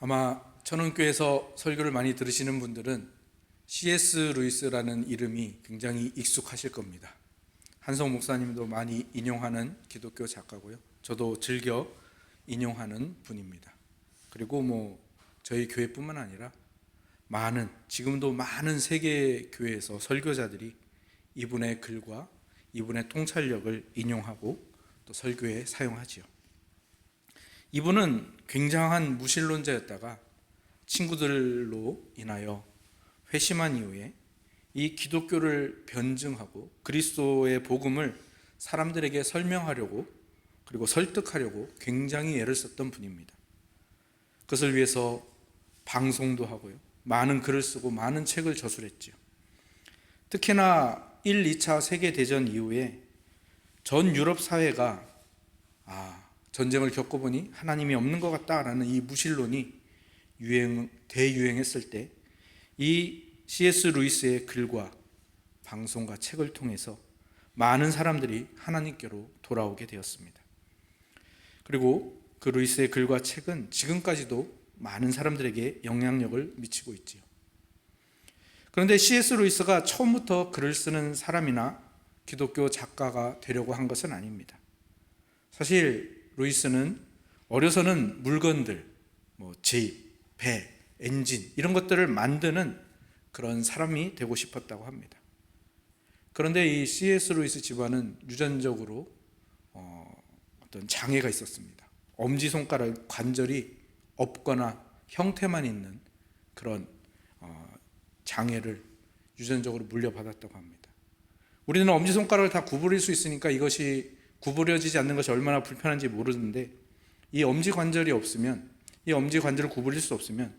아마 천원교에서 설교를 많이 들으시는 분들은 C.S. 루이스라는 이름이 굉장히 익숙하실 겁니다. 한성 목사님도 많이 인용하는 기독교 작가고요. 저도 즐겨 인용하는 분입니다. 그리고 저희 교회뿐만 아니라 지금도 많은 세계 교회에서 설교자들이 이분의 글과 이분의 통찰력을 인용하고 또 설교에 사용하지요. 이분은 굉장한 무신론자였다가 친구들로 인하여 회심한 이후에 이 기독교를 변증하고 그리스도의 복음을 사람들에게 설명하려고 그리고 설득하려고 굉장히 애를 썼던 분입니다. 그것을 위해서 방송도 하고요, 많은 글을 쓰고 많은 책을 저술했지요. 특히나 1, 2차 세계대전 이후에 전 유럽 사회가 전쟁을 겪어보니 하나님이 없는 것 같다라는 이 무신론이 대유행했을 때 이 C.S. 루이스의 글과 방송과 책을 통해서 많은 사람들이 하나님께로 돌아오게 되었습니다. 그리고 그 루이스의 글과 책은 지금까지도 많은 사람들에게 영향력을 미치고 있지요. 그런데 C.S. 루이스가 처음부터 글을 쓰는 사람이나 기독교 작가가 되려고 한 것은 아닙니다. 사실 루이스는 어려서는 물건들, 집, 배, 엔진 이런 것들을 만드는 그런 사람이 되고 싶었다고 합니다. 그런데 이 C.S. 루이스 집안은 유전적으로 어떤 장애가 있었습니다. 엄지손가락 관절이 없거나 형태만 있는 그런 장애를 유전적으로 물려받았다고 합니다. 우리는 엄지손가락을 다 구부릴 수 있으니까 이것이 구부려지지 않는 것이 얼마나 불편한지 모르는데 이 엄지관절이 없으면, 이 엄지관절을 구부릴 수 없으면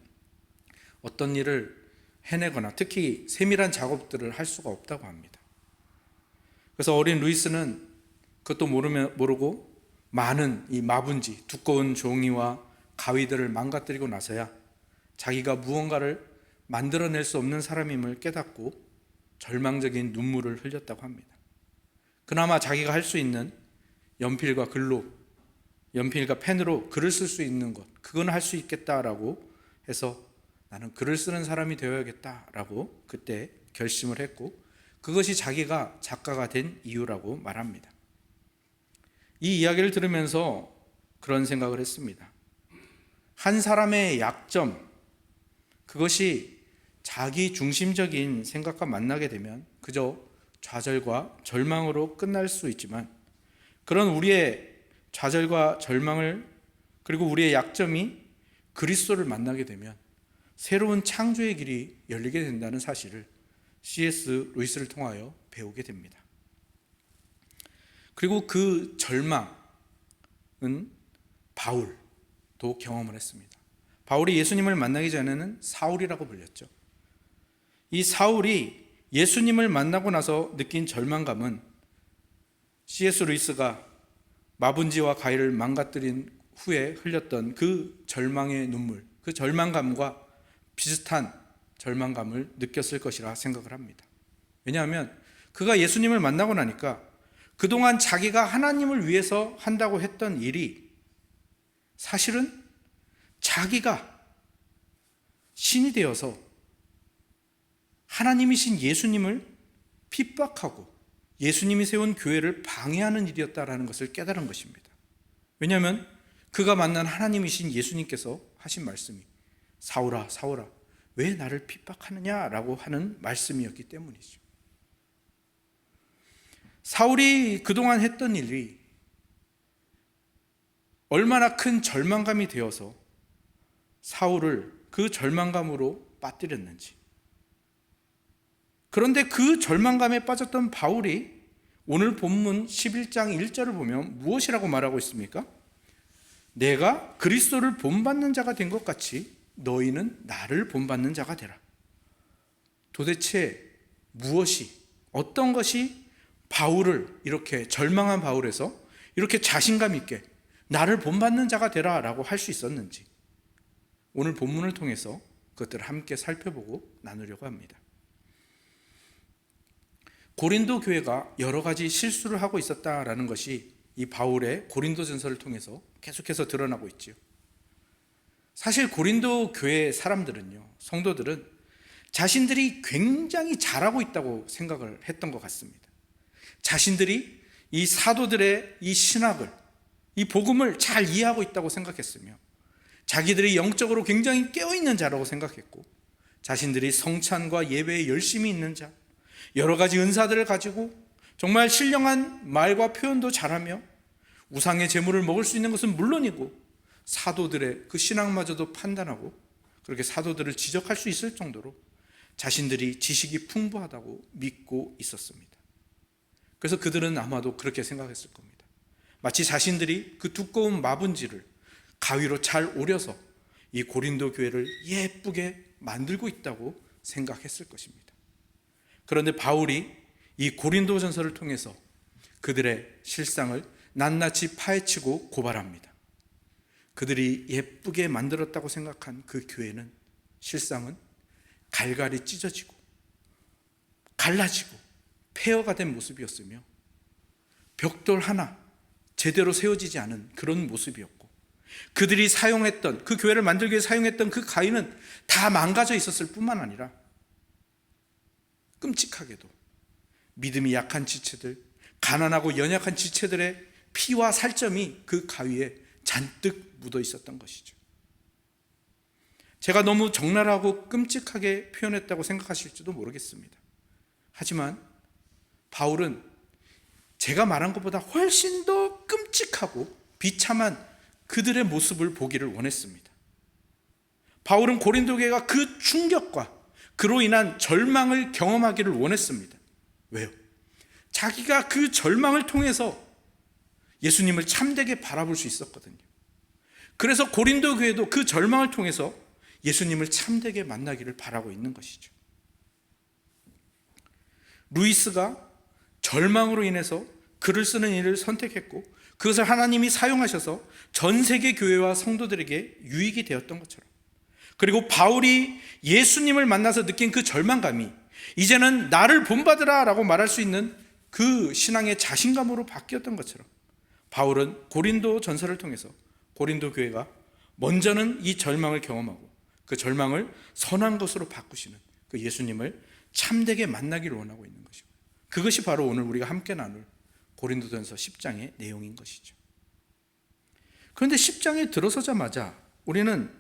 어떤 일을 해내거나 특히 세밀한 작업들을 할 수가 없다고 합니다. 그래서 어린 루이스는 그것도 모르고 많은 이 마분지, 두꺼운 종이와 가위들을 망가뜨리고 나서야 자기가 무언가를 만들어낼 수 없는 사람임을 깨닫고 절망적인 눈물을 흘렸다고 합니다. 그나마 자기가 할 수 있는 연필과 펜으로 글을 쓸 수 있는 것, 그건 할 수 있겠다라고 해서 나는 글을 쓰는 사람이 되어야겠다라고 그때 결심을 했고, 그것이 자기가 작가가 된 이유라고 말합니다. 이 이야기를 들으면서 그런 생각을 했습니다. 한 사람의 약점, 그것이 자기 중심적인 생각과 만나게 되면 그저 좌절과 절망으로 끝날 수 있지만, 그런 우리의 좌절과 절망을 그리고 우리의 약점이 그리스도를 만나게 되면 새로운 창조의 길이 열리게 된다는 사실을 C.S. 루이스를 통하여 배우게 됩니다. 그리고 그 절망은 바울도 경험을 했습니다. 바울이 예수님을 만나기 전에는 사울이라고 불렸죠. 이 사울이 예수님을 만나고 나서 느낀 절망감은 C.S. 루이스가 마분지와 가위를 망가뜨린 후에 흘렸던 그 절망의 눈물, 그 절망감과 비슷한 절망감을 느꼈을 것이라 생각을 합니다. 왜냐하면 그가 예수님을 만나고 나니까 그동안 자기가 하나님을 위해서 한다고 했던 일이 사실은 자기가 신이 되어서 하나님이신 예수님을 핍박하고 예수님이 세운 교회를 방해하는 일이었다라는 것을 깨달은 것입니다. 왜냐하면 그가 만난 하나님이신 예수님께서 하신 말씀이 사울아, 사울아, 왜 나를 핍박하느냐라고 하는 말씀이었기 때문이죠. 사울이 그동안 했던 일이 얼마나 큰 절망감이 되어서 사울을 그 절망감으로 빠뜨렸는지. 그런데 그 절망감에 빠졌던 바울이 오늘 본문 11장 1절을 보면 무엇이라고 말하고 있습니까? 내가 그리스도를 본받는 자가 된 것 같이 너희는 나를 본받는 자가 되라. 도대체 어떤 것이 바울을 이렇게 절망한 바울에서 이렇게 자신감 있게 나를 본받는 자가 되라 라고 할 수 있었는지 오늘 본문을 통해서 그것들을 함께 살펴보고 나누려고 합니다. 고린도 교회가 여러 가지 실수를 하고 있었다라는 것이 이 바울의 고린도전서를 통해서 계속해서 드러나고 있지요. 사실 고린도 교회 사람들은요, 성도들은 자신들이 굉장히 잘하고 있다고 생각을 했던 것 같습니다. 자신들이 이 사도들의 이 신학을, 이 복음을 잘 이해하고 있다고 생각했으며, 자기들이 영적으로 굉장히 깨어있는 자라고 생각했고, 자신들이 성찬과 예배에 열심히 있는 자, 여러 가지 은사들을 가지고 정말 신령한 말과 표현도 잘하며 우상의 제물을 먹을 수 있는 것은 물론이고 사도들의 그 신앙마저도 판단하고 그렇게 사도들을 지적할 수 있을 정도로 자신들이 지식이 풍부하다고 믿고 있었습니다. 그래서 그들은 아마도 그렇게 생각했을 겁니다. 마치 자신들이 그 두꺼운 마분지를 가위로 잘 오려서 이 고린도 교회를 예쁘게 만들고 있다고 생각했을 것입니다. 그런데 바울이 이 고린도 전서를 통해서 그들의 실상을 낱낱이 파헤치고 고발합니다. 그들이 예쁘게 만들었다고 생각한 그 교회는 실상은 갈갈이 찢어지고 갈라지고 폐허가 된 모습이었으며, 벽돌 하나 제대로 세워지지 않은 그런 모습이었고, 그들이 사용했던, 그 교회를 만들기 위해 사용했던 그 가위는 다 망가져 있었을 뿐만 아니라 끔찍하게도 믿음이 약한 지체들, 가난하고 연약한 지체들의 피와 살점이 그 가위에 잔뜩 묻어 있었던 것이죠. 제가 너무 적나라하고 끔찍하게 표현했다고 생각하실지도 모르겠습니다. 하지만 바울은 제가 말한 것보다 훨씬 더 끔찍하고 비참한 그들의 모습을 보기를 원했습니다. 바울은 고린도 교회가 그 충격과 그로 인한 절망을 경험하기를 원했습니다. 왜요? 자기가 그 절망을 통해서 예수님을 참되게 바라볼 수 있었거든요. 그래서 고린도 교회도 그 절망을 통해서 예수님을 참되게 만나기를 바라고 있는 것이죠. 루이스가 절망으로 인해서 글을 쓰는 일을 선택했고, 그것을 하나님이 사용하셔서 전 세계 교회와 성도들에게 유익이 되었던 것처럼, 그리고 바울이 예수님을 만나서 느낀 그 절망감이 이제는 나를 본받으라 라고 말할 수 있는 그 신앙의 자신감으로 바뀌었던 것처럼, 바울은 고린도 전서를 통해서 고린도 교회가 먼저는 이 절망을 경험하고 그 절망을 선한 것으로 바꾸시는 그 예수님을 참되게 만나기를 원하고 있는 것이고, 그것이 바로 오늘 우리가 함께 나눌 고린도전서 10장의 내용인 것이죠. 그런데 10장에 들어서자마자 우리는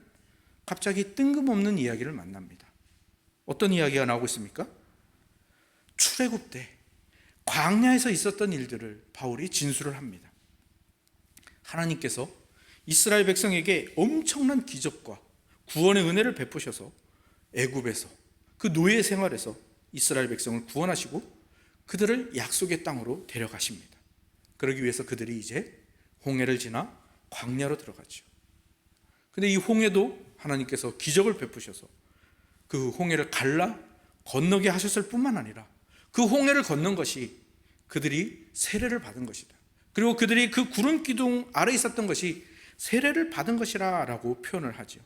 갑자기 뜬금없는 이야기를 만납니다. 어떤 이야기가 나오고 있습니까? 출애굽 때 광야에서 있었던 일들을 바울이 진술을 합니다. 하나님께서 이스라엘 백성에게 엄청난 기적과 구원의 은혜를 베푸셔서 애굽에서 그 노예 생활에서 이스라엘 백성을 구원하시고 그들을 약속의 땅으로 데려가십니다. 그러기 위해서 그들이 이제 홍해를 지나 광야로 들어가죠. 근데 이 홍해도 하나님께서 기적을 베푸셔서 그 홍해를 갈라 건너게 하셨을 뿐만 아니라 그 홍해를 건넌 것이 그들이 세례를 받은 것이다. 그리고 그들이 그 구름 기둥 아래 있었던 것이 세례를 받은 것이라 라고 표현을 하죠.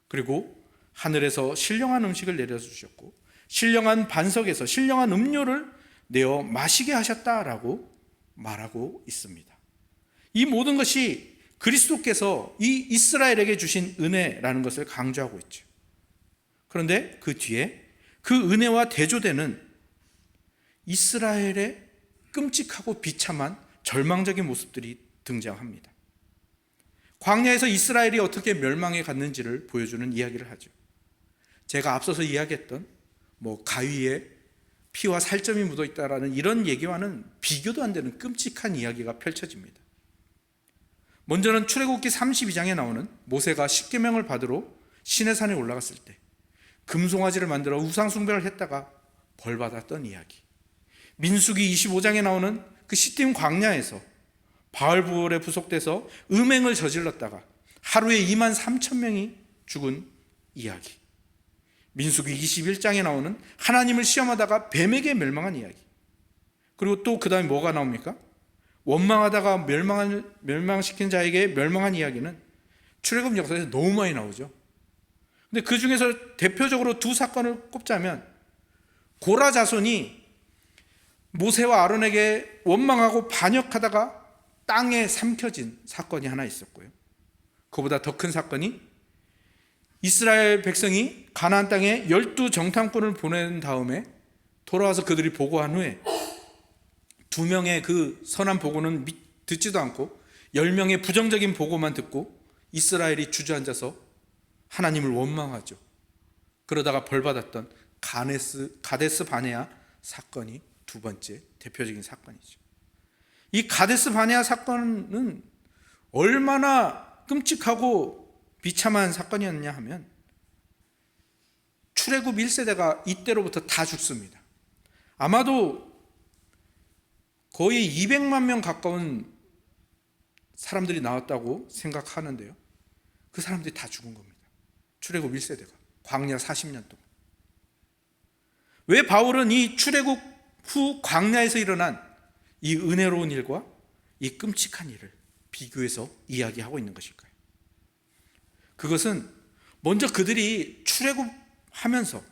그리고 하늘에서 신령한 음식을 내려주셨고 신령한 반석에서 신령한 음료를 내어 마시게 하셨다라고 말하고 있습니다. 이 모든 것이 그리스도께서 이 이스라엘에게 주신 은혜라는 것을 강조하고 있죠. 그런데 그 뒤에 그 은혜와 대조되는 이스라엘의 끔찍하고 비참한 절망적인 모습들이 등장합니다. 광야에서 이스라엘이 어떻게 멸망해 갔는지를 보여주는 이야기를 하죠. 제가 앞서서 이야기했던 가위에 피와 살점이 묻어있다라는 이런 얘기와는 비교도 안 되는 끔찍한 이야기가 펼쳐집니다. 먼저는 출애굽기 32장에 나오는 모세가 십계명을 받으러 시내산에 올라갔을 때 금송아지를 만들어 우상 숭배를 했다가 벌받았던 이야기. 민수기 25장에 나오는 그 시딤 광야에서 바알부올에 부속돼서 음행을 저질렀다가 하루에 23,000명이 죽은 이야기. 민수기 21장에 나오는 하나님을 시험하다가 뱀에게 멸망한 이야기. 그리고 또 그 다음에 뭐가 나옵니까? 원망하다가 멸망시킨 자에게 멸망한 이야기는 출애굽 역사에서 너무 많이 나오죠. 근데 그 중에서 대표적으로 두 사건을 꼽자면 고라 자손이 모세와 아론에게 원망하고 반역하다가 땅에 삼켜진 사건이 하나 있었고요. 그보다 더 큰 사건이 이스라엘 백성이 가나안 땅에 12정탐꾼을 보낸 다음에 돌아와서 그들이 보고한 후에 2명의 그 선한 보고는 듣지도 않고 10명의 부정적인 보고만 듣고 이스라엘이 주저앉아서 하나님을 원망하죠. 그러다가 벌받았던 가데스 바네아 사건이 두 번째 대표적인 사건이죠. 이 가데스 바네아 사건은 얼마나 끔찍하고 비참한 사건이었냐 하면 출애굽 1세대가 이때로부터 다 죽습니다. 아마도 거의 200만 명 가까운 사람들이 나왔다고 생각하는데요. 그 사람들이 다 죽은 겁니다. 출애굽 1세대가 광야 40년 동안. 왜 바울은 이 출애굽 후 광야에서 일어난 이 은혜로운 일과 이 끔찍한 일을 비교해서 이야기하고 있는 것일까요? 그것은 먼저 그들이 출애굽하면서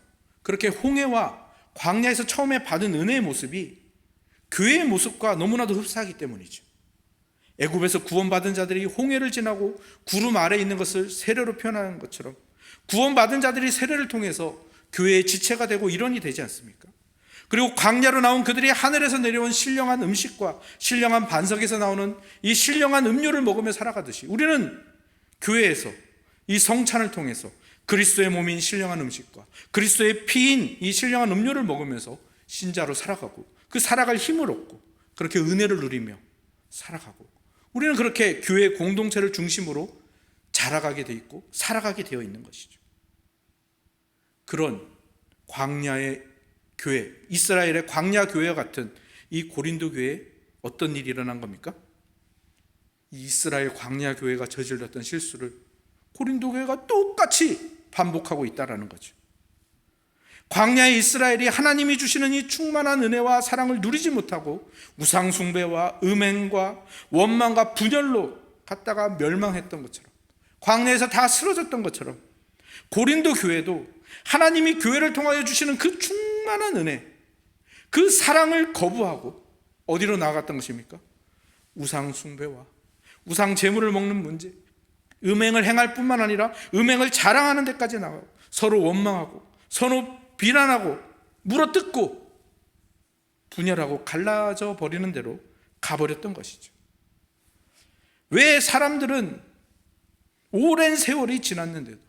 그렇게 홍해와 광야에서 처음에 받은 은혜의 모습이 교회의 모습과 너무나도 흡사하기 때문이죠. 애굽에서 구원받은 자들이 홍해를 지나고 구름 아래에 있는 것을 세례로 표현하는 것처럼 구원받은 자들이 세례를 통해서 교회의 지체가 되고 일원이 되지 않습니까? 그리고 광야로 나온 그들이 하늘에서 내려온 신령한 음식과 신령한 반석에서 나오는 이 신령한 음료를 먹으며 살아가듯이 우리는 교회에서 이 성찬을 통해서 그리스도의 몸인 신령한 음식과 그리스도의 피인 이 신령한 음료를 먹으면서 신자로 살아가고 그 살아갈 힘을 얻고 그렇게 은혜를 누리며 살아가고 우리는 그렇게 교회 공동체를 중심으로 자라가게 돼 있고 살아가게 되어 있는 것이죠. 그런 광야의 교회, 이스라엘의 광야 교회와 같은 이 고린도 교회에 어떤 일이 일어난 겁니까? 이 이스라엘 광야 교회가 저질렀던 실수를 고린도 교회가 똑같이 반복하고 있다는 거죠. 광야의 이스라엘이 하나님이 주시는 이 충만한 은혜와 사랑을 누리지 못하고 우상 숭배와 음행과 원망과 분열로 갔다가 멸망했던 것처럼 광야에서 다 쓰러졌던 것처럼 고린도 교회도 하나님이 교회를 통하여 주시는 그 충만한 은혜, 그 사랑을 거부하고 어디로 나아갔던 것입니까? 우상 숭배와 우상 제물을 먹는 문제, 음행을 행할 뿐만 아니라 음행을 자랑하는 데까지 나가고 서로 원망하고 서로 비난하고 물어뜯고 분열하고 갈라져 버리는 대로 가버렸던 것이죠. 왜 사람들은 오랜 세월이 지났는데도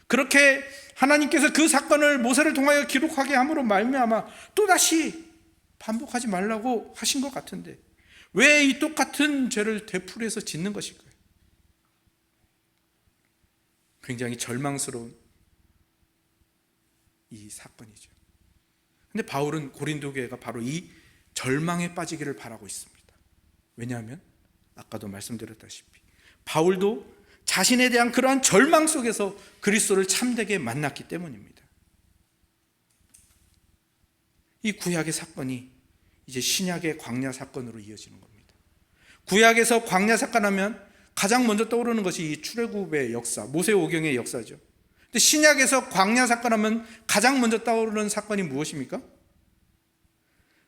그렇게 하나님께서 그 사건을 모세를 통하여 기록하게 함으로 말미암아 또다시 반복하지 말라고 하신 것 같은데 왜 이 똑같은 죄를 되풀이해서 짓는 것일까요? 굉장히 절망스러운 이 사건이죠. 근데 바울은 고린도 교회가 바로 이 절망에 빠지기를 바라고 있습니다. 왜냐하면 아까도 말씀드렸다시피 바울도 자신에 대한 그러한 절망 속에서 그리스도를 참되게 만났기 때문입니다. 이 구약의 사건이 이제 신약의 광야 사건으로 이어지는 겁니다. 구약에서 광야 사건 하면 가장 먼저 떠오르는 것이 이 출애굽의 역사, 모세오경의 역사죠. 근데 신약에서 광야 사건 하면 가장 먼저 떠오르는 사건이 무엇입니까?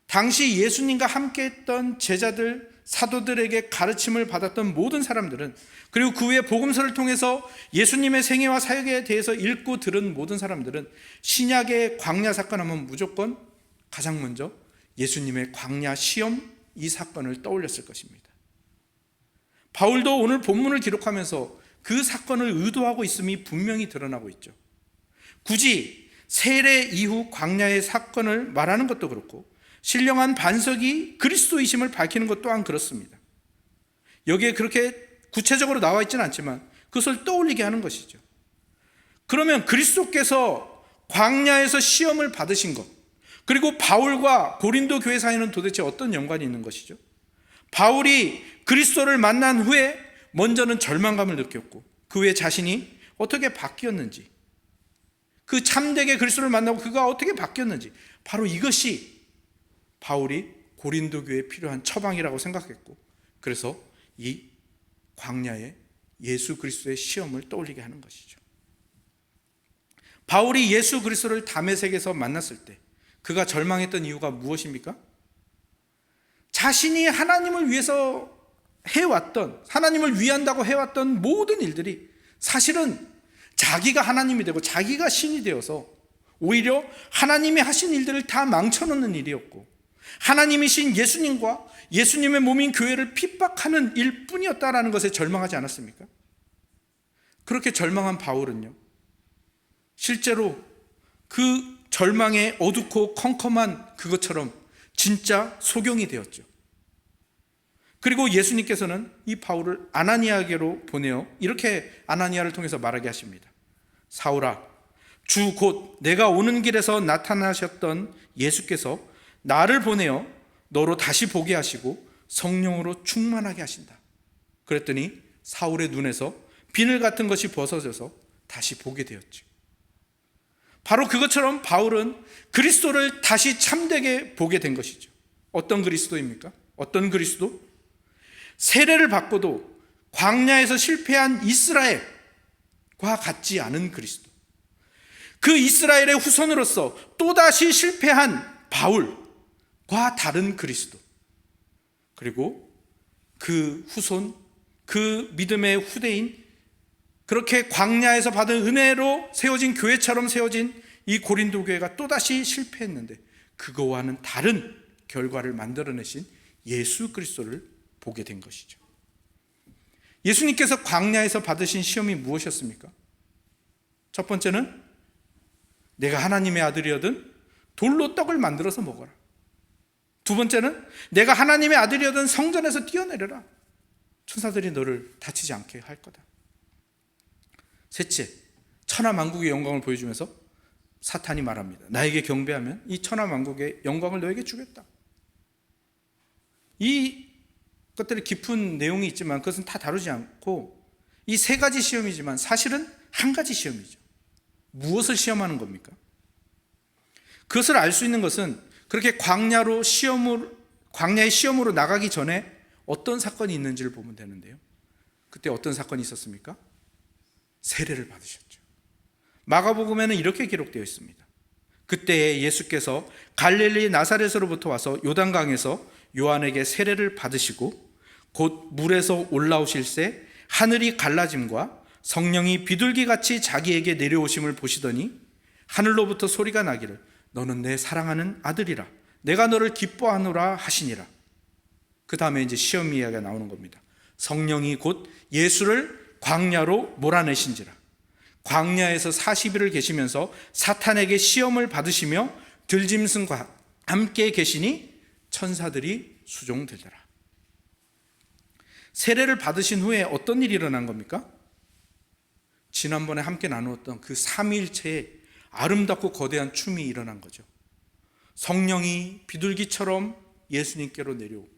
당시 예수님과 함께 했던 제자들, 사도들에게 가르침을 받았던 모든 사람들은 그리고 그 후에 복음서를 통해서 예수님의 생애와 사역에 대해서 읽고 들은 모든 사람들은 신약의 광야 사건 하면 무조건 가장 먼저 예수님의 광야 시험 이 사건을 떠올렸을 것입니다. 바울도 오늘 본문을 기록하면서 그 사건을 의도하고 있음이 분명히 드러나고 있죠. 굳이 세례 이후 광야의 사건을 말하는 것도 그렇고 신령한 반석이 그리스도이심을 밝히는 것 또한 그렇습니다. 여기에 그렇게 구체적으로 나와 있지는 않지만 그것을 떠올리게 하는 것이죠. 그러면 그리스도께서 광야에서 시험을 받으신 것 그리고 바울과 고린도 교회 사이는 도대체 어떤 연관이 있는 것이죠? 바울이 그리스도를 만난 후에 먼저는 절망감을 느꼈고 그 후에 자신이 어떻게 바뀌었는지 그 참되게 그리스도를 만나고 그가 어떻게 바뀌었는지 바로 이것이 바울이 고린도 교회에 필요한 처방이라고 생각했고 그래서 이 광야에 예수 그리스도의 시험을 떠올리게 하는 것이죠. 바울이 예수 그리스도를 다메섹에서 만났을 때 그가 절망했던 이유가 무엇입니까? 자신이 하나님을 위해서 해왔던 하나님을 위한다고 해왔던 모든 일들이 사실은 자기가 하나님이 되고 자기가 신이 되어서 오히려 하나님이 하신 일들을 다 망쳐놓는 일이었고, 하나님이신 예수님과 예수님의 몸인 교회를 핍박하는 일뿐이었다라는 것에 절망하지 않았습니까? 그렇게 절망한 바울은요, 실제로 그 절망에 어둡고 컴컴한 그것처럼 진짜 소경이 되었죠. 그리고 예수님께서는 이 바울을 아나니아에게로 보내어 이렇게 아나니아를 통해서 말하게 하십니다. 사울아, 주 곧 내가 오는 길에서 나타나셨던 예수께서 나를 보내어 너로 다시 보게 하시고 성령으로 충만하게 하신다. 그랬더니 사울의 눈에서 비늘 같은 것이 벗어져서 다시 보게 되었죠. 바로 그것처럼 바울은 그리스도를 다시 참되게 보게 된 것이죠. 어떤 그리스도입니까? 어떤 그리스도? 세례를 받고도 광야에서 실패한 이스라엘과 같지 않은 그리스도. 그 이스라엘의 후손으로서 또다시 실패한 바울과 다른 그리스도. 그리고 그 후손, 그 믿음의 후대인, 그렇게 광야에서 받은 은혜로 세워진 교회처럼 세워진 이 고린도 교회가 또다시 실패했는데 그거와는 다른 결과를 만들어내신 예수 그리스도를 보게 된 것이죠. 예수님께서 광야에서 받으신 시험이 무엇이었습니까? 첫 번째는 내가 하나님의 아들이거든 돌로 떡을 만들어서 먹어라. 두 번째는 내가 하나님의 아들이거든 성전에서 뛰어내려라. 천사들이 너를 다치지 않게 할 거다. 셋째, 천하만국의 영광을 보여주면서 사탄이 말합니다. 나에게 경배하면 이 천하만국의 영광을 너에게 주겠다. 이 것들이 깊은 내용이 있지만 그것은 다 다루지 않고 이 세 가지 시험이지만 사실은 한 가지 시험이죠. 무엇을 시험하는 겁니까? 그것을 알 수 있는 것은 그렇게 광야의 시험으로 나가기 전에 어떤 사건이 있는지를 보면 되는데요. 그때 어떤 사건이 있었습니까? 세례를 받으셨죠. 마가복음에는 이렇게 기록되어 있습니다. 그때 예수께서 갈릴리 나사렛으로부터 와서 요단강에서 요한에게 세례를 받으시고 곧 물에서 올라오실새 하늘이 갈라짐과 성령이 비둘기같이 자기에게 내려오심을 보시더니 하늘로부터 소리가 나기를 너는 내 사랑하는 아들이라 내가 너를 기뻐하노라 하시니라. 그 다음에 이제 시험 이야기가 나오는 겁니다. 성령이 곧 예수를 광야로 몰아내신지라. 광야에서 40일을 계시면서 사탄에게 시험을 받으시며 들짐승과 함께 계시니 천사들이 수종되더라. 세례를 받으신 후에 어떤 일이 일어난 겁니까? 지난번에 함께 나누었던 그 삼위일체의 아름답고 거대한 춤이 일어난 거죠. 성령이 비둘기처럼 예수님께로 내려오고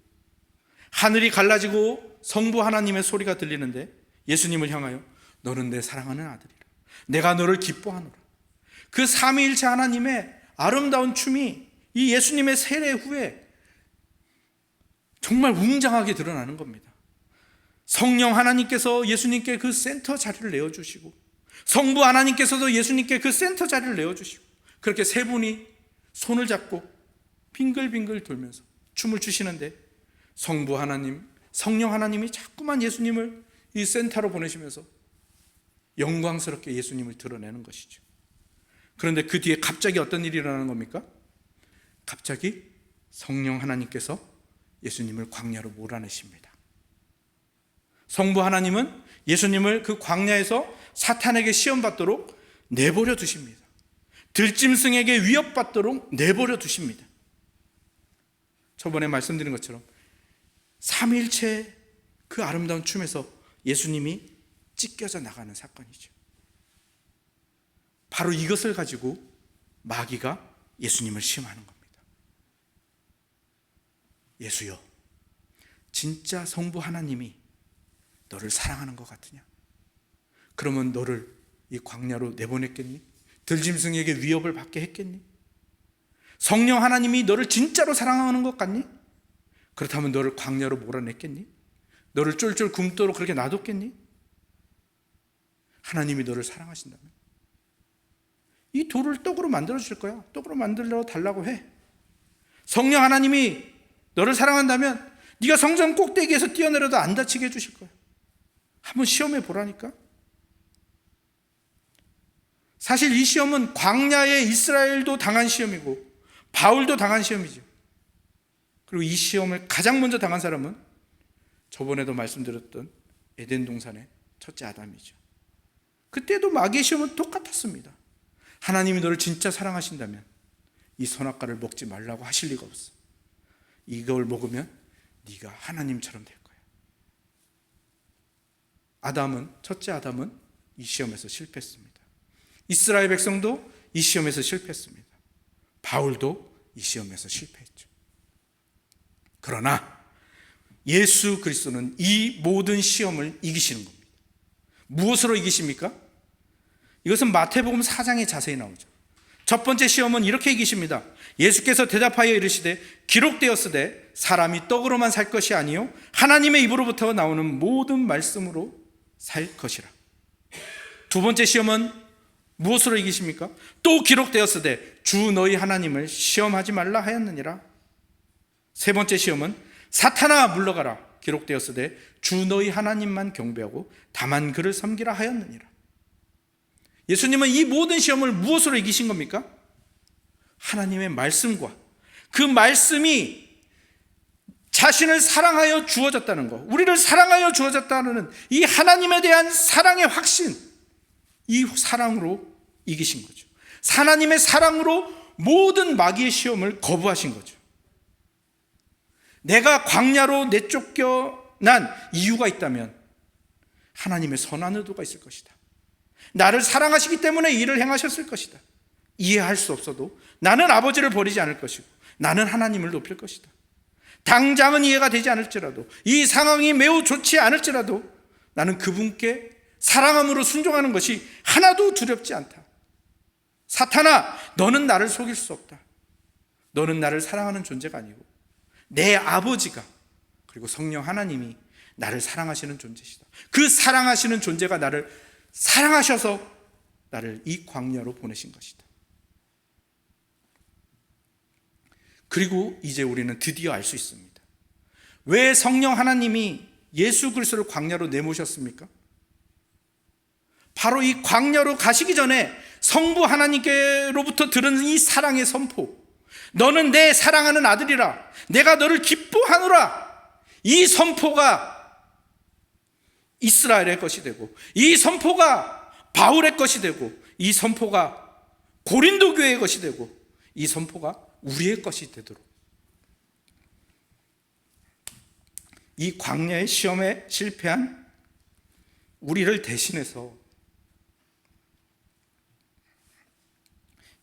하늘이 갈라지고 성부 하나님의 소리가 들리는데 예수님을 향하여 너는 내 사랑하는 아들이라 내가 너를 기뻐하노라. 그 삼위일체 하나님의 아름다운 춤이 이 예수님의 세례 후에 정말 웅장하게 드러나는 겁니다. 성령 하나님께서 예수님께 그 센터 자리를 내어주시고 성부 하나님께서도 예수님께 그 센터 자리를 내어주시고 그렇게 세 분이 손을 잡고 빙글빙글 돌면서 춤을 추시는데 성부 하나님, 성령 하나님이 자꾸만 예수님을 이 센터로 보내시면서 영광스럽게 예수님을 드러내는 것이죠. 그런데 그 뒤에 갑자기 어떤 일이 일어나는 겁니까? 갑자기 성령 하나님께서 예수님을 광야로 몰아내십니다. 성부 하나님은 예수님을 그 광야에서 사탄에게 시험받도록 내버려 두십니다. 들짐승에게 위협받도록 내버려 두십니다. 저번에 말씀드린 것처럼 삼위일체 그 아름다운 춤에서 예수님이 찢겨져 나가는 사건이죠. 바로 이것을 가지고 마귀가 예수님을 시험하는 겁니다. 예수여, 진짜 성부 하나님이 너를 사랑하는 것 같으냐? 그러면 너를 이 광야로 내보냈겠니? 들짐승에게 위협을 받게 했겠니? 성령 하나님이 너를 진짜로 사랑하는 것 같니? 그렇다면 너를 광야로 몰아냈겠니? 너를 쫄쫄 굶도록 그렇게 놔뒀겠니? 하나님이 너를 사랑하신다면 이 돌을 떡으로 만들어 줄 거야. 떡으로 만들어 달라고 해. 성령 하나님이 너를 사랑한다면 네가 성전 꼭대기에서 뛰어내려도 안 다치게 해주실 거야. 한번 시험해 보라니까. 사실 이 시험은 광야의 이스라엘도 당한 시험이고 바울도 당한 시험이죠. 그리고 이 시험을 가장 먼저 당한 사람은 저번에도 말씀드렸던 에덴 동산의 첫째 아담이죠. 그때도 마귀의 시험은 똑같았습니다. 하나님이 너를 진짜 사랑하신다면 이 선악과를 먹지 말라고 하실 리가 없어. 이걸 먹으면 네가 하나님처럼 될 거야. 첫째 아담은 이 시험에서 실패했습니다. 이스라엘 백성도 이 시험에서 실패했습니다. 바울도 이 시험에서 실패했죠. 그러나 예수 그리스도는 이 모든 시험을 이기시는 겁니다. 무엇으로 이기십니까? 이것은 마태복음 4장에 자세히 나오죠. 첫 번째 시험은 이렇게 이기십니다. 예수께서 대답하여 이르시되 기록되었으되 사람이 떡으로만 살 것이 아니요 하나님의 입으로부터 나오는 모든 말씀으로 살 것이라. 두 번째 시험은 무엇으로 이기십니까? 또 기록되었으되 주 너희 하나님을 시험하지 말라 하였느니라. 세 번째 시험은 사탄아 물러가라. 기록되었으되 주 너희 하나님만 경배하고 다만 그를 섬기라 하였느니라. 예수님은 이 모든 시험을 무엇으로 이기신 겁니까? 하나님의 말씀과 그 말씀이 자신을 사랑하여 주어졌다는 것, 우리를 사랑하여 주어졌다는 이 하나님에 대한 사랑의 확신, 이 사랑으로 이기신 거죠. 하나님의 사랑으로 모든 마귀의 시험을 거부하신 거죠. 내가 광야로 내쫓겨난 이유가 있다면 하나님의 선한 의도가 있을 것이다. 나를 사랑하시기 때문에 이 일을 행하셨을 것이다. 이해할 수 없어도 나는 아버지를 버리지 않을 것이고 나는 하나님을 높일 것이다. 당장은 이해가 되지 않을지라도, 이 상황이 매우 좋지 않을지라도 나는 그분께 사랑함으로 순종하는 것이 하나도 두렵지 않다. 사탄아, 너는 나를 속일 수 없다. 너는 나를 사랑하는 존재가 아니고 내 아버지가 그리고 성령 하나님이 나를 사랑하시는 존재시다. 그 사랑하시는 존재가 나를 사랑하셔서 나를 이 광야로 보내신 것이다. 그리고 이제 우리는 드디어 알 수 있습니다. 왜 성령 하나님이 예수 그리스도를 광야로 내모셨습니까? 바로 이 광야로 가시기 전에 성부 하나님께로부터 들은 이 사랑의 선포, 너는 내 사랑하는 아들이라, 내가 너를 기뻐하노라, 이 선포가 이스라엘의 것이 되고, 이 선포가 바울의 것이 되고, 이 선포가 고린도 교회의 것이 되고, 이 선포가 우리의 것이 되도록 이 광야의 시험에 실패한 우리를 대신해서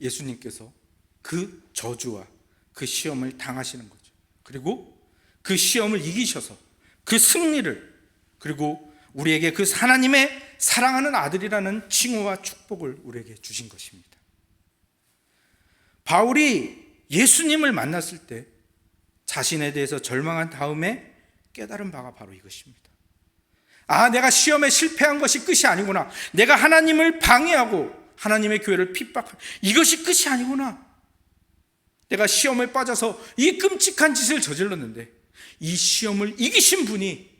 예수님께서 그 저주와 그 시험을 당하시는 거죠. 그리고 그 시험을 이기셔서 그 승리를, 그리고 우리에게 그 하나님의 사랑하는 아들이라는 칭호와 축복을 우리에게 주신 것입니다. 바울이 예수님을 만났을 때 자신에 대해서 절망한 다음에 깨달은 바가 바로 이것입니다. 아, 내가 시험에 실패한 것이 끝이 아니구나. 내가 하나님을 방해하고 하나님의 교회를 핍박한 이것이 끝이 아니구나. 내가 시험에 빠져서 이 끔찍한 짓을 저질렀는데 이 시험을 이기신 분이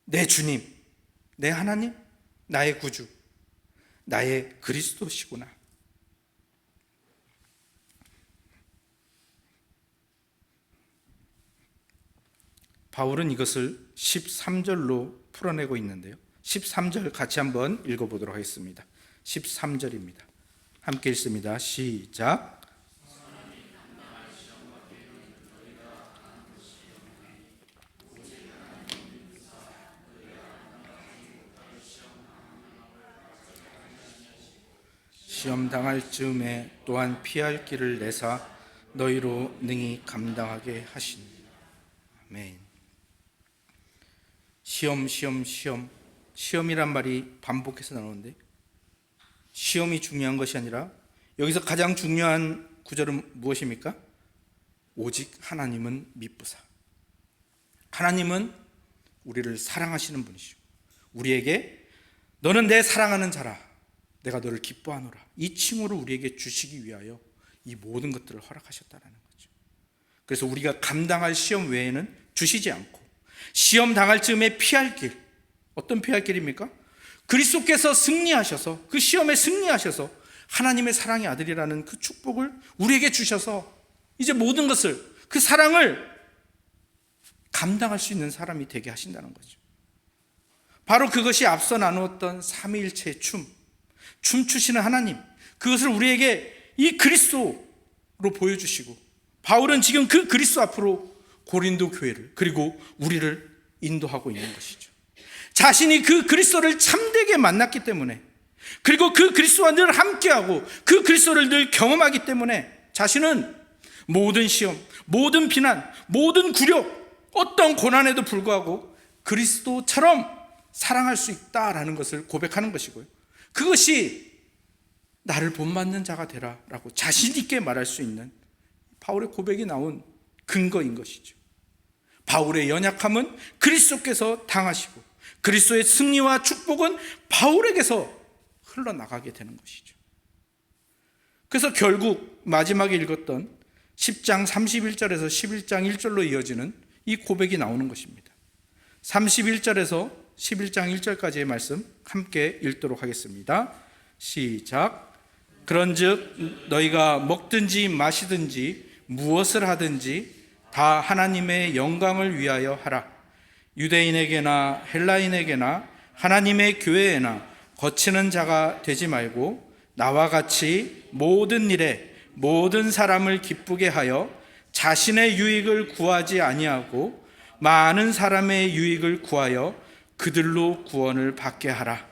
내 주님, 내 하나님, 나의 구주, 나의 그리스도시구나. 바울은 이것을 13절로 풀어내고 있는데요. 13절 같이 한번 읽어보도록 하겠습니다. 13절입니다. 함께 읽습니다. 시작. 시험 당할 즈음에 또한 피할 길을 내사 너희로 능히 감당하게 하시니. 아멘. 시험이란 말이 반복해서 나오는데 시험이 중요한 것이 아니라 여기서 가장 중요한 구절은 무엇입니까? 오직 하나님은 미쁘사. 하나님은 우리를 사랑하시는 분이시고 우리에게 너는 내 사랑하는 자라, 내가 너를 기뻐하노라, 이 칭호를 우리에게 주시기 위하여 이 모든 것들을 허락하셨다는 거죠. 그래서 우리가 감당할 시험 외에는 주시지 않고 시험 당할 즈음에 피할 길, 어떤 피할 길입니까? 그리스도께서 승리하셔서 그 시험에 승리하셔서 하나님의 사랑의 아들이라는 그 축복을 우리에게 주셔서 이제 모든 것을, 그 사랑을 감당할 수 있는 사람이 되게 하신다는 거죠. 바로 그것이 앞서 나누었던 삼위일체의 춤추시는 하나님, 그것을 우리에게 이 그리스도로 보여주시고, 바울은 지금 그 그리스도 앞으로 고린도 교회를, 그리고 우리를 인도하고 있는 것이죠. 자신이 그 그리스도를 참되게 만났기 때문에, 그리고 그 그리스도와 늘 함께하고 그 그리스도를 늘 경험하기 때문에 자신은 모든 시험, 모든 비난, 모든 굴욕, 어떤 고난에도 불구하고 그리스도처럼 사랑할 수 있다라는 것을 고백하는 것이고요. 그것이 나를 본받는 자가 되라 라고 자신 있게 말할 수 있는 바울의 고백이 나온 근거인 것이죠. 바울의 연약함은 그리스도께서 당하시고, 그리스도의 승리와 축복은 바울에게서 흘러나가게 되는 것이죠. 그래서 결국 마지막에 읽었던 10장 31절에서 11장 1절로 이어지는 이 고백이 나오는 것입니다. 31절에서 11장 1절까지의 말씀 함께 읽도록 하겠습니다. 시작. 그런즉 너희가 먹든지 마시든지 무엇을 하든지 다 하나님의 영광을 위하여 하라. 유대인에게나 헬라인에게나 하나님의 교회에나 거치는 자가 되지 말고 나와 같이 모든 일에 모든 사람을 기쁘게 하여 자신의 유익을 구하지 아니하고 많은 사람의 유익을 구하여 그들로 구원을 받게 하라.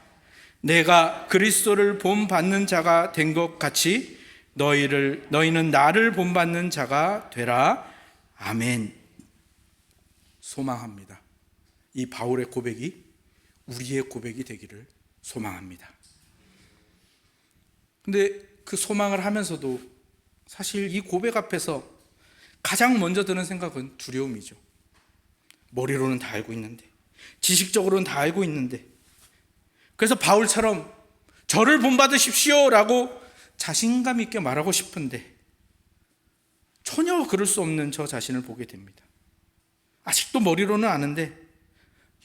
내가 그리스도를 본받는 자가 된 것 같이 너희는 나를 본받는 자가 되라. 아멘. 소망합니다. 이 바울의 고백이 우리의 고백이 되기를 소망합니다. 근데 그 소망을 하면서도 사실 이 고백 앞에서 가장 먼저 드는 생각은 두려움이죠. 머리로는 다 알고 있는데, 지식적으로는 다 알고 있는데, 그래서 바울처럼 저를 본받으십시오 라고 자신감 있게 말하고 싶은데 전혀 그럴 수 없는 저 자신을 보게 됩니다. 아직도 머리로는 아는데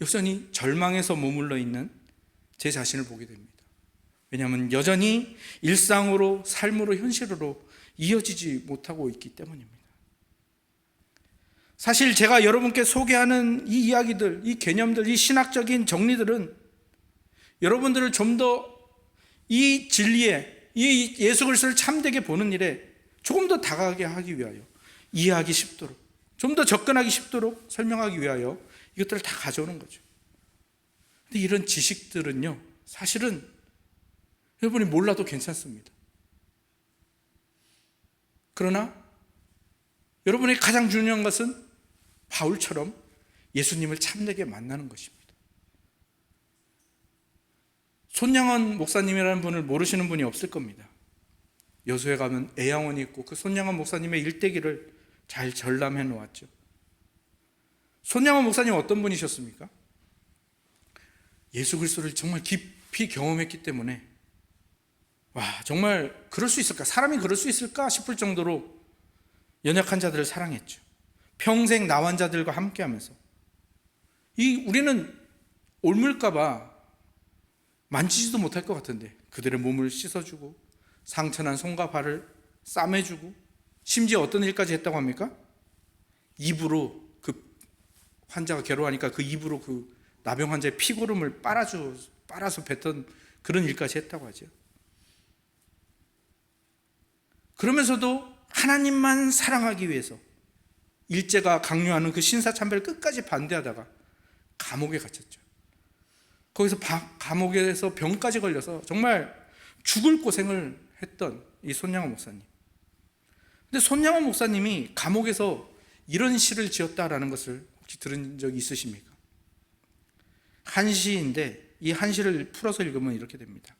여전히 절망에서 머물러 있는 제 자신을 보게 됩니다. 왜냐하면 여전히 일상으로, 삶으로, 현실으로 이어지지 못하고 있기 때문입니다. 사실 제가 여러분께 소개하는 이 이야기들, 이 개념들, 이 신학적인 정리들은 여러분들을 좀 더 이 진리에, 이 예수 그리스도를 참되게 보는 일에 조금 더 다가가게 하기 위하여, 이해하기 쉽도록, 좀 더 접근하기 쉽도록 설명하기 위하여 이것들을 다 가져오는 거죠. 근데 이런 지식들은요, 사실은 여러분이 몰라도 괜찮습니다. 그러나 여러분의 가장 중요한 것은 바울처럼 예수님을 참되게 만나는 것입니다. 손양원 목사님이라는 분을 모르시는 분이 없을 겁니다. 여수에 가면 애양원이 있고 그 손양원 목사님의 일대기를 잘 전람해 놓았죠. 손양원 목사님 어떤 분이셨습니까? 예수 그리스도를 정말 깊이 경험했기 때문에 정말 그럴 수 있을까? 사람이 그럴 수 있을까 싶을 정도로 연약한 자들을 사랑했죠. 평생 나환자들과 함께하면서 우리는 옮을까 봐 만지지도 못할 것 같은데 그들의 몸을 씻어주고 상처난 손과 발을 싸매주고 심지어 어떤 일까지 했다고 합니까? 입으로 그 환자가 괴로워하니까 그 입으로 그 나병 환자의 피고름을 빨아서 뱉던 그런 일까지 했다고 하죠. 그러면서도 하나님만 사랑하기 위해서 일제가 강요하는 그 신사참배를 끝까지 반대하다가 감옥에 갇혔죠. 거기서 감옥에서 병까지 걸려서 정말 죽을 고생을 했던 이 손양원 목사님. 근데 손양원 목사님이 감옥에서 이런 시를 지었다라는 것을 혹시 들은 적이 있으십니까? 한시인데 이 한시를 풀어서 읽으면 이렇게 됩니다.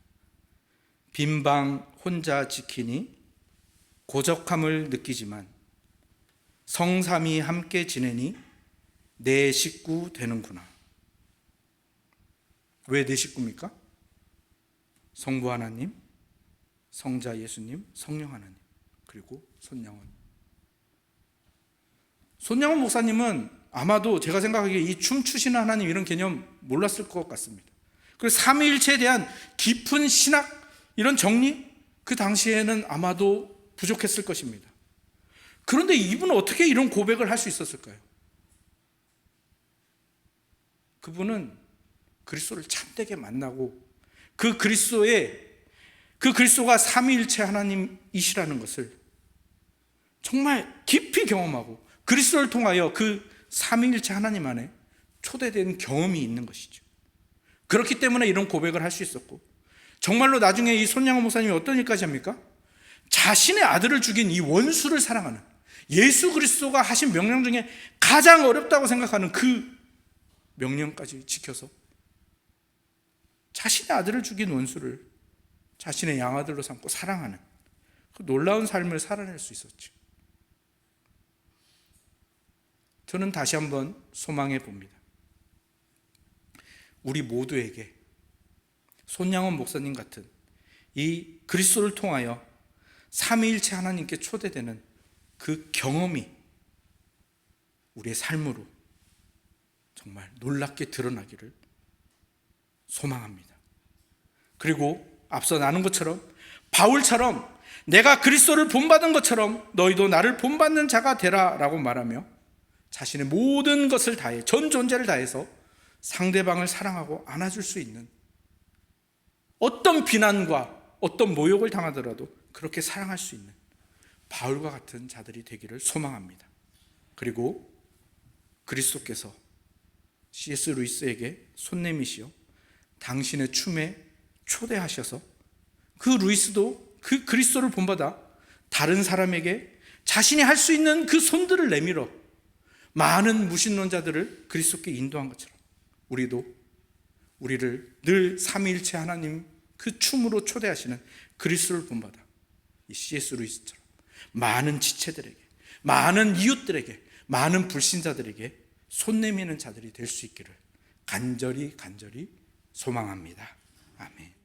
빈방 혼자 지키니 고적함을 느끼지만 성삼이 함께 지내니 내 식구 되는구나. 왜 내 식구입니까? 성부 하나님, 성자 예수님, 성령 하나님, 그리고 손양원. 손양원 목사님은 아마도 제가 생각하기에 이 춤추시는 하나님 이런 개념 몰랐을 것 같습니다. 그리고 삼위일체에 대한 깊은 신학 이런 정리, 그 당시에는 아마도 부족했을 것입니다. 그런데 이분은 어떻게 이런 고백을 할 수 있었을까요? 그분은 그리스도를 참되게 만나고 그 그리스도가 삼위일체 하나님이시라는 것을 정말 깊이 경험하고 그리스도를 통하여 그 삼위일체 하나님 안에 초대된 경험이 있는 것이죠. 그렇기 때문에 이런 고백을 할 수 있었고, 정말로 나중에 이 손양호 목사님이 어떤 일까지 합니까? 자신의 아들을 죽인 이 원수를 사랑하는, 예수 그리스도가 하신 명령 중에 가장 어렵다고 생각하는 그 명령까지 지켜서 자신의 아들을 죽인 원수를 자신의 양아들로 삼고 사랑하는 그 놀라운 삶을 살아낼 수 있었죠. 저는 다시 한번 소망해 봅니다. 우리 모두에게 손양원 목사님 같은 이 그리스도를 통하여 삼위일체 하나님께 초대되는 그 경험이 우리의 삶으로 정말 놀랍게 드러나기를 소망합니다. 그리고 앞서 나눈 것처럼 바울처럼 내가 그리스도를 본받은 것처럼 너희도 나를 본받는 자가 되라 라고 말하며 자신의 모든 것을 다해 전 존재를 다해서 상대방을 사랑하고 안아줄 수 있는, 어떤 비난과 어떤 모욕을 당하더라도 그렇게 사랑할 수 있는 바울과 같은 자들이 되기를 소망합니다. 그리고 그리스도께서 C.S. 루이스에게 손 내미시어 당신의 춤에 초대하셔서 그 루이스도 그 그리스도를 본받아 다른 사람에게 자신이 할 수 있는 그 손들을 내밀어 많은 무신론자들을 그리스도께 인도한 것처럼 우리도 우리를 늘 삼위일체 하나님 그 춤으로 초대하시는 그리스도를 본받아 이 C.S. 루이스처럼 많은 지체들에게, 많은 이웃들에게, 많은 불신자들에게 손 내미는 자들이 될 수 있기를 간절히 소망합니다. 아멘.